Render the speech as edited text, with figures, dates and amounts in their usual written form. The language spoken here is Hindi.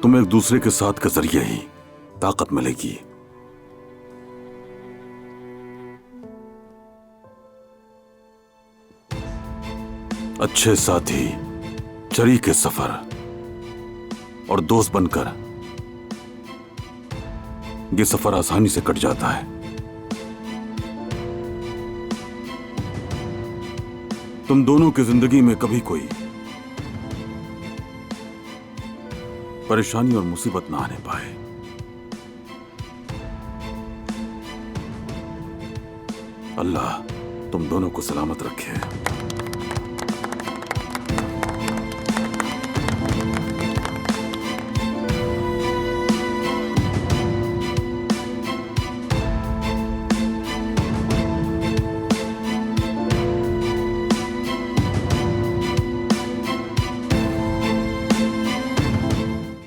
तुम्हें एक दूसरे के साथ के जरिए ही ताकत मिलेगी। अच्छे साथी, शरीके सफर और दोस्त बनकर ये सफर आसानी से कट जाता है। तुम दोनों की जिंदगी में कभी कोई परेशानी और मुसीबत ना आने पाए। अल्लाह तुम दोनों को सलामत रखे।